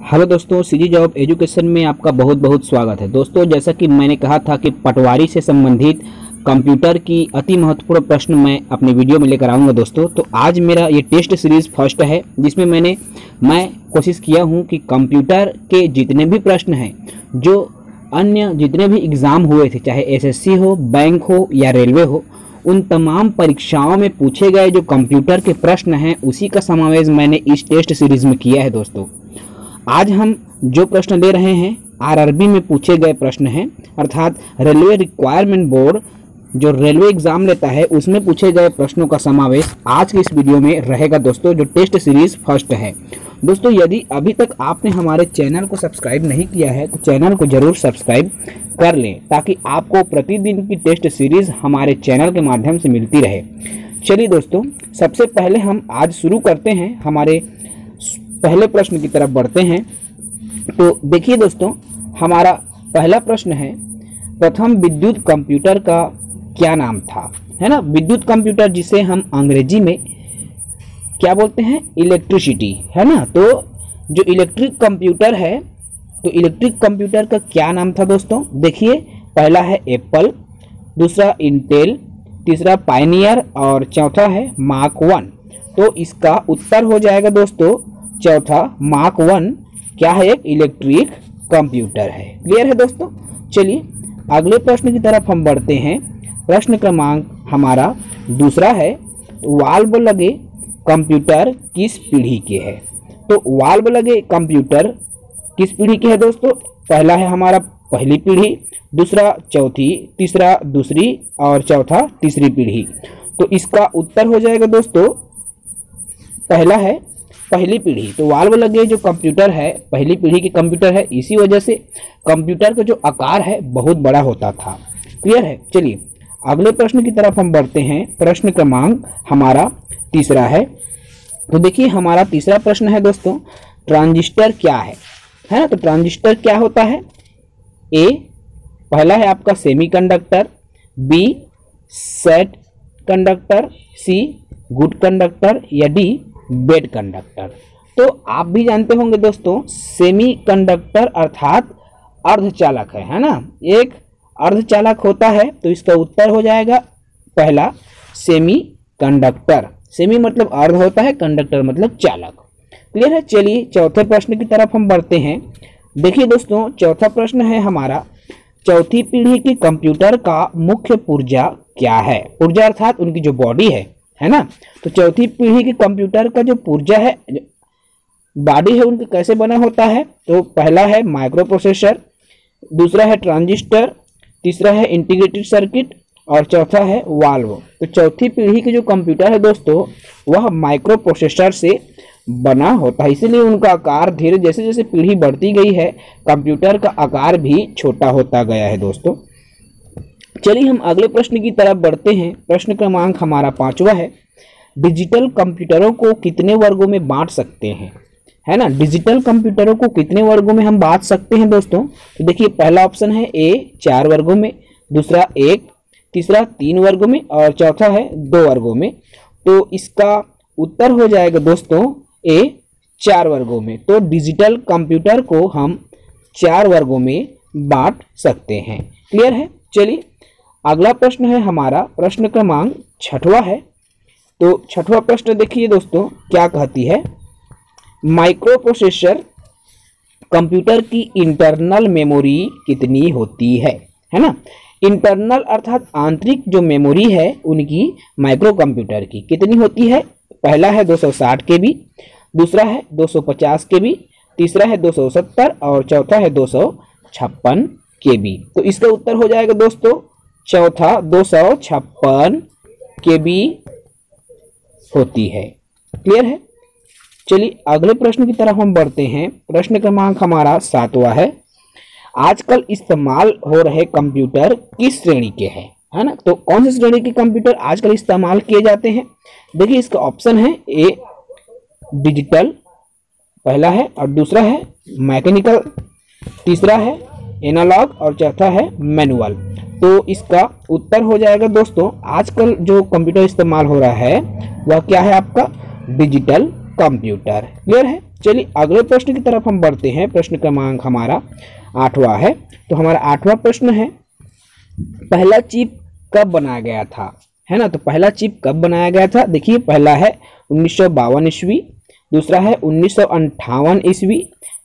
Hello दोस्तों, CG job education में आपका बहुत बहुत स्वागत है। दोस्तों, जैसा कि मैंने कहा था कि पटवारी से संबंधित कंप्यूटर की अति महत्वपूर्ण प्रश्न मैं अपनी वीडियो में लेकर आऊँगा। दोस्तों, तो आज मेरा ये टेस्ट सीरीज़ फर्स्ट है, जिसमें मैं कोशिश किया हूँ कि कंप्यूटर के जितने भी प्रश्न हैं, जो अन्य जितने भी एग्ज़ाम हुए थे, चाहे एसएससी हो, बैंक हो या रेलवे हो, उन तमाम परीक्षाओं में पूछे गए जो कंप्यूटर के प्रश्न हैं, उसी का समावेश मैंने इस टेस्ट सीरीज़ में किया है। दोस्तों, आज हम जो प्रश्न दे रहे हैं आरआरबी में पूछे गए प्रश्न हैं, अर्थात रेलवे रिक्वायरमेंट बोर्ड जो रेलवे एग्जाम लेता है उसमें पूछे गए प्रश्नों का समावेश आज की इस वीडियो में रहेगा। दोस्तों, जो टेस्ट सीरीज फर्स्ट है। दोस्तों, यदि अभी तक आपने हमारे चैनल को सब्सक्राइब नहीं किया है तो चैनल को जरूर सब्सक्राइब कर लें, ताकि आपको प्रतिदिन की टेस्ट सीरीज हमारे चैनल के माध्यम से मिलती रहे। चलिए दोस्तों, सबसे पहले हम आज शुरू करते हैं, हमारे पहले प्रश्न की तरफ बढ़ते हैं। तो देखिए दोस्तों, हमारा पहला प्रश्न है, प्रथम विद्युत कंप्यूटर का क्या नाम था? है ना, विद्युत कंप्यूटर जिसे हम अंग्रेजी में क्या बोलते हैं, इलेक्ट्रिसिटी, है ना। तो जो इलेक्ट्रिक कंप्यूटर है, तो इलेक्ट्रिक कंप्यूटर का क्या नाम था दोस्तों? देखिए, पहला है एप्पल, दूसरा इंटेल, तीसरा पायनियर और चौथा है मार्क 1। तो इसका उत्तर हो जाएगा दोस्तों चौथा, मार्क 1 क्या है? एक इलेक्ट्रिक कंप्यूटर है। क्लियर है दोस्तों? चलिए अगले प्रश्न की तरफ हम बढ़ते हैं। प्रश्न क्रमांक हमारा दूसरा है, वाल्व लगे कंप्यूटर किस पीढ़ी के है? तो वाल्व लगे कंप्यूटर किस पीढ़ी के है दोस्तों? पहला है हमारा पहली पीढ़ी, दूसरा चौथी, तीसरा दूसरी और चौथा तीसरी पीढ़ी। तो इसका उत्तर हो जाएगा दोस्तों पहला है पहली पीढ़ी। तो वाल्व लगे जो कंप्यूटर है पहली पीढ़ी के कंप्यूटर है, इसी वजह से कंप्यूटर का जो आकार है बहुत बड़ा होता था। क्लियर है? चलिए अगले प्रश्न की तरफ हम बढ़ते हैं। प्रश्न क्रमांक हमारा तीसरा है। तो देखिए, हमारा तीसरा प्रश्न है दोस्तों, ट्रांजिस्टर क्या है ना। तो ट्रांजिस्टर क्या होता है? ए पहला है आपका सेमीकंडक्टर, बी सेट कंडक्टर, सी गुड कंडक्टर या डी बेड कंडक्टर। तो आप भी जानते होंगे दोस्तों, सेमीकंडक्टर अर्थात अर्धचालक है ना, एक अर्धचालक होता है। तो इसका उत्तर हो जाएगा पहला सेमीकंडक्टर। सेमी मतलब अर्ध होता है, कंडक्टर मतलब चालक। क्लियर है? चलिए चौथे प्रश्न की तरफ हम बढ़ते हैं। देखिए दोस्तों, चौथा प्रश्न है हमारा, चौथी पीढ़ी के कंप्यूटर का मुख्य पुर्जा क्या है? पुर्जा अर्थात उनकी जो बॉडी है ना। तो चौथी पीढ़ी के कंप्यूटर का जो पुर्जा है, बॉडी है, उनके कैसे बना होता है? तो पहला है माइक्रो प्रोसेसर, दूसरा है ट्रांजिस्टर, तीसरा है इंटीग्रेटेड सर्किट और चौथा है वाल्व। तो चौथी पीढ़ी के जो कंप्यूटर है दोस्तों, वह माइक्रो प्रोसेसर से बना होता है, इसीलिए उनका आकार धीरे जैसे जैसे पीढ़ी बढ़ती गई है, कंप्यूटर का आकार भी छोटा होता गया है दोस्तों। चलिए हम अगले प्रश्न की तरफ बढ़ते हैं। प्रश्न क्रमांक हमारा पांचवा है, डिजिटल कंप्यूटरों को कितने वर्गों में बांट सकते हैं? है ना, डिजिटल कंप्यूटरों को कितने वर्गों में हम बांट सकते हैं दोस्तों? तो देखिए, पहला ऑप्शन है ए 4 वर्गों में, दूसरा 1, तीसरा 3 वर्गों में और चौथा है 2 वर्गों में। तो इसका उत्तर हो जाएगा दोस्तों ए 4 वर्गों में। तो डिजिटल कंप्यूटर को हम 4 वर्गों में बांट सकते हैं। क्लियर है? चलिए अगला प्रश्न है हमारा, प्रश्न क्रमांक छठवां है। तो छठवां प्रश्न देखिए दोस्तों, क्या कहती है, माइक्रो प्रोसेसर कंप्यूटर की इंटरनल मेमोरी कितनी होती है ना। इंटरनल अर्थात आंतरिक जो मेमोरी है उनकी माइक्रो कंप्यूटर की कितनी होती है? पहला है 260 KB, दूसरा है 250 KB, तीसरा है 270 और चौथा है 256 KB। तो इसका उत्तर हो जाएगा दोस्तों चौथा 256 KB होती है। क्लियर है? चलिए अगले प्रश्न की तरफ हम बढ़ते हैं। प्रश्न क्रमांक हमारा 7वां है, आजकल इस्तेमाल हो रहे कंप्यूटर किस श्रेणी के हैं? है ना। तो कौन सी श्रेणी के कंप्यूटर आजकल इस्तेमाल किए जाते हैं? देखिए, इसका ऑप्शन है ए डिजिटल पहला है और दूसरा है मैकेनिकल, तीसरा है एनालॉग और चौथा है मैनुअल। तो इसका उत्तर हो जाएगा दोस्तों, आजकल जो कंप्यूटर इस्तेमाल हो रहा है वह क्या है? आपका डिजिटल कंप्यूटर। क्लियर है? चलिए अगले प्रश्न की तरफ हम बढ़ते हैं। प्रश्न क्रमांक हमारा 8वां है। तो हमारा 8वां प्रश्न है, पहला चिप कब बनाया गया था, है ना। तो पहला चिप कब बनाया गया था, देखिए पहला है 1952 ईस्वी, दूसरा है 1958 ईस्वी,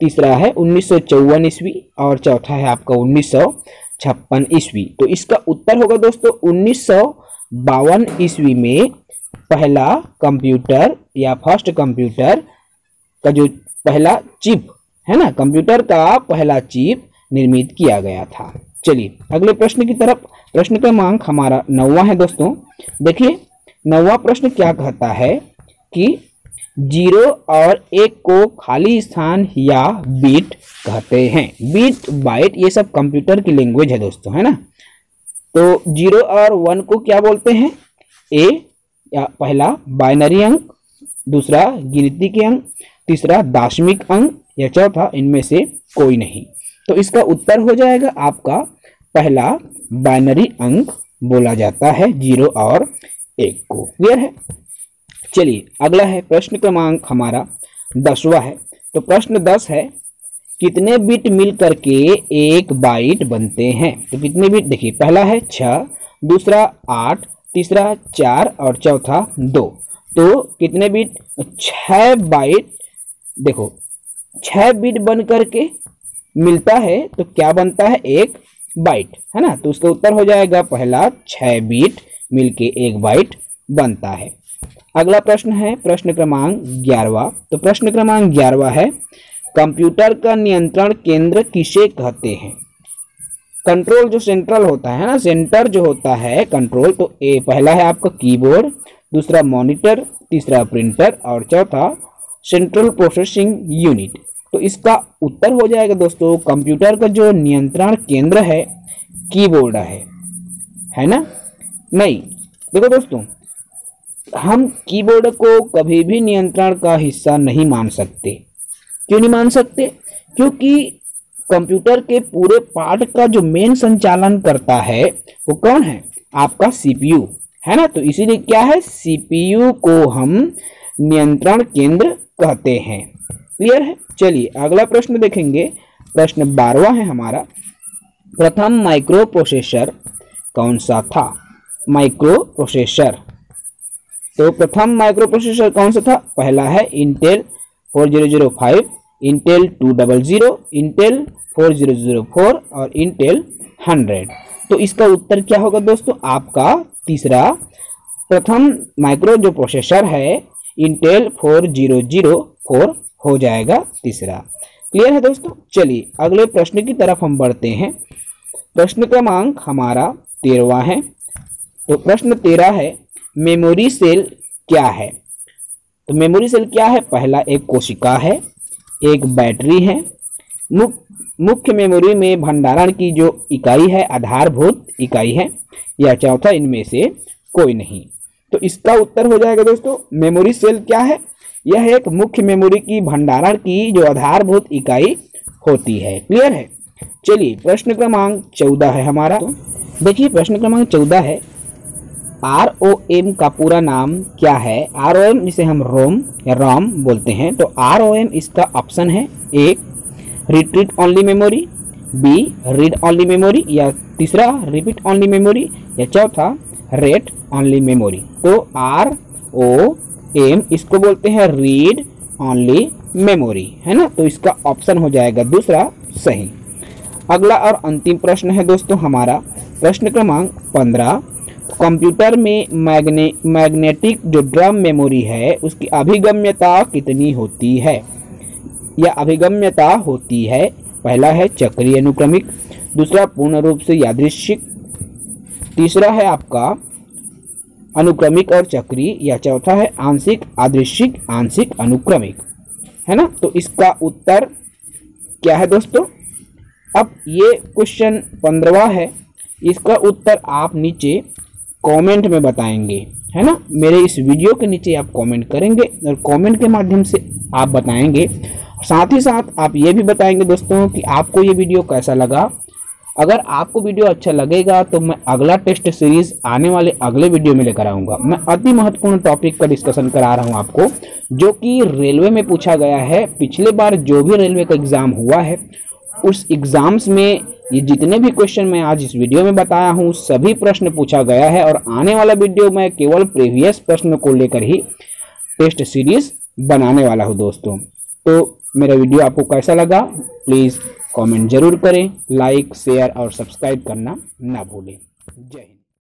तीसरा है 1954 ईस्वी और चौथा है आपका 1956 ईस्वी। तो इसका उत्तर होगा दोस्तों 1952 ईस्वी में पहला कंप्यूटर या फर्स्ट कंप्यूटर का जो पहला चिप है ना, कंप्यूटर का पहला चिप निर्मित किया गया था। चलिए अगले प्रश्न की तरफ। प्रश्न क्रमांक हमारा 9वां है दोस्तों। देखिए 9वां प्रश्न क्या कहता है कि 0 और 1 को खाली स्थान या बिट कहते हैं। बिट बाइट ये सब कंप्यूटर की लैंग्वेज है दोस्तों, है ना। तो 0 और 1 को क्या बोलते हैं, ए या पहला बाइनरी अंक, दूसरा गिनती के अंक, तीसरा दाशमिक अंक या चौथा इनमें से कोई नहीं। तो इसका उत्तर हो जाएगा आपका पहला बाइनरी अंक बोला जाता है 0 और 1 को। क्लियर है। चलिए अगला है प्रश्न क्रमांक हमारा 10वां है। तो प्रश्न 10 है, कितने बिट मिल करके एक बाइट बनते हैं। तो कितने बिट, देखिए पहला है 6, दूसरा 8, तीसरा 4 और चौथा 2। तो कितने बिट, 6 बाइट, देखो 6 बिट बन करके मिलता है तो क्या बनता है, एक बाइट, है ना। तो उसका उत्तर हो जाएगा पहला 6 बिट मिलके एक बाइट बनता है। अगला प्रश्न है प्रश्न क्रमांक 11वां। तो प्रश्न क्रमांक 11वां है, कंप्यूटर का नियंत्रण केंद्र किसे कहते हैं। कंट्रोल जो सेंट्रल होता है ना, सेंटर जो होता है कंट्रोल, तो ए पहला है आपका कीबोर्ड, दूसरा मॉनिटर, तीसरा प्रिंटर और चौथा सेंट्रल प्रोसेसिंग यूनिट। तो इसका उत्तर हो जाएगा दोस्तों कंप्यूटर का जो नियंत्रण केंद्र है कीबोर्ड है ना। नहीं, देखो दोस्तों हम कीबोर्ड को कभी भी नियंत्रण का हिस्सा नहीं मान सकते। क्यों नहीं मान सकते, क्योंकि कंप्यूटर के पूरे पार्ट का जो मेन संचालन करता है वो कौन है, आपका सीपीयू, है ना। तो इसीलिए क्या है, सीपीयू को हम नियंत्रण केंद्र कहते हैं। क्लियर है। चलिए अगला प्रश्न देखेंगे। प्रश्न 12वां है हमारा, प्रथम माइक्रो प्रोसेसर कौन सा था। माइक्रो प्रोसेसर, तो प्रथम माइक्रो प्रोसेसर कौन सा था, पहला है इंटेल 4005, इंटेल 200, इंटेल 4004 और इंटेल 100। तो इसका उत्तर क्या होगा दोस्तों, आपका तीसरा प्रथम माइक्रो जो प्रोसेसर है इंटेल 4004 हो जाएगा तीसरा। क्लियर है दोस्तों। चलिए अगले प्रश्न की तरफ हम बढ़ते हैं। प्रश्न क्रमांक हमारा 13वां है। तो प्रश्न 13 है, मेमोरी सेल क्या है। तो मेमोरी सेल क्या है, पहला एक कोशिका है, एक बैटरी है, मुख्य मेमोरी में भंडारण की जो इकाई है आधारभूत इकाई है, या चौथा इनमें से कोई नहीं। तो इसका उत्तर हो जाएगा दोस्तों मेमोरी सेल क्या है, यह एक मुख्य मेमोरी की भंडारण की जो आधारभूत इकाई होती है। क्लियर है। चलिए प्रश्न क्रमांक 14 है हमारा। तो देखिए प्रश्न क्रमांक 14 है, ROM का पूरा नाम क्या है। ROM जिसे हम रोम या रॉम बोलते हैं। तो ROM इसका ऑप्शन है, एक retreat only memory, B read only memory, या तीसरा रिपीट ओनली मेमोरी, या चौथा रेट ओनली मेमोरी। तो ROM इसको बोलते हैं रीड ओनली मेमोरी, है ना। तो इसका ऑप्शन हो जाएगा दूसरा सही। अगला और अंतिम प्रश्न है दोस्तों हमारा प्रश्न क्रमांक 15। कंप्यूटर में मैग्नेटिक जो ड्रम मेमोरी है उसकी अभिगम्यता कितनी होती है, या अभिगम्यता होती है। पहला है चक्रीय अनुक्रमिक, दूसरा पूर्ण रूप से यादृच्छिक, तीसरा है आपका अनुक्रमिक और चक्रीय, या चौथा है आंशिक यादृच्छिक आंशिक अनुक्रमिक, है ना। तो इसका उत्तर क्या है दोस्तों, अब ये क्वेश्चन 15वां है, इसका उत्तर आप नीचे कमेंट में बताएंगे, है ना। मेरे इस वीडियो के नीचे आप कमेंट करेंगे और कमेंट के माध्यम से आप बताएंगे। साथ ही साथ आप ये भी बताएंगे दोस्तों कि आपको ये वीडियो कैसा लगा, अगर आपको वीडियो अच्छा लगेगा तो मैं अगला टेस्ट सीरीज आने वाले अगले वीडियो में लेकर आऊंगा। मैं अति महत्वपूर्ण टॉपिक का डिस्कशन करा रहा हूं आपको, जो कि रेलवे में पूछा गया है। पिछले बार जो भी रेलवे का एग्जाम हुआ है उस एग्जाम्स में ये जितने भी क्वेश्चन मैं आज इस वीडियो में बताया हूं सभी प्रश्न पूछा गया है, और आने वाला वीडियो मैं केवल प्रीवियस प्रश्न को लेकर ही टेस्ट सीरीज बनाने वाला हूं दोस्तों। तो मेरा वीडियो आपको कैसा लगा प्लीज़ कमेंट जरूर करें, लाइक शेयर और सब्सक्राइब करना ना भूलें। जय हिंद।